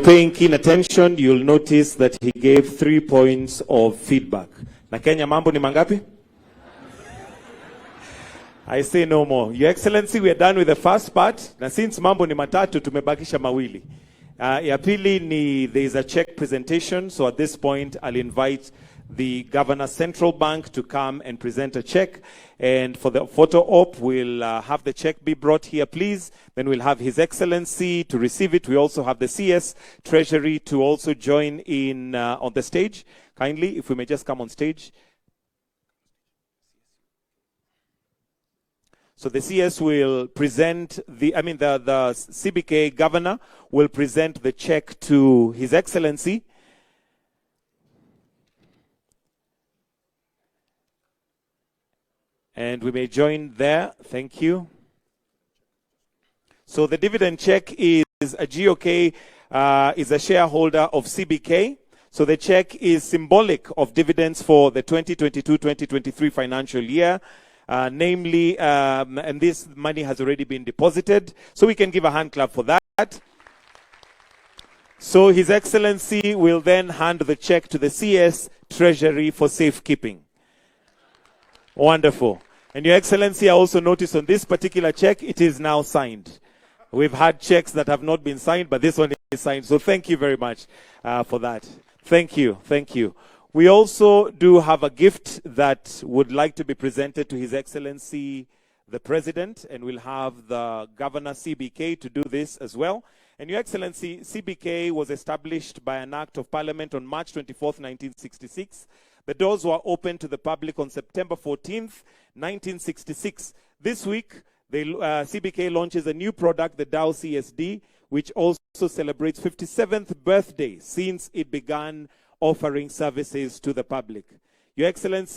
paying keen attention, you'll notice that he gave 3 points of feedback. Na Kenya mambo ni mangapi? I say no more. Your Excellency, we are done with the first part. Na since mambo ni matatu, tumebakisha mawili. Ya pili ni, there is a check presentation. So at this point, I'll invite the Governor Central Bank to come and present a check. And for the photo op, we'll have the check be brought here, please. Then we'll have His Excellency to receive it. We also have the CS Treasury to also join in on the stage. Kindly, if we may just come on stage. So the CS will present the CBK governor will present the check to His Excellency. And we may join there. Thank you. So the dividend check is a GOK, is a shareholder of CBK. So the check is symbolic of dividends for the 2022-2023 financial year. Namely, and this money has already been deposited. So we can give a hand clap for that. So His Excellency will then hand the check to the CS Treasury for safekeeping. Wonderful. And Your Excellency, I also noticed on this particular check, it is now signed. We've had checks that have not been signed, but this one is signed. So thank you very much for that. Thank you. Thank you. We also do have a gift that would like to be presented to His Excellency, the President, and we'll have the Governor CBK to do this as well. And Your Excellency, CBK was established by an Act of Parliament on March 24th, 1966. The doors were opened to the public on September 14th, 1966. This week, CBK launches a new product, the Dow CSD, which also celebrates 57th birthday since it began offering services to the public. Your Excellency,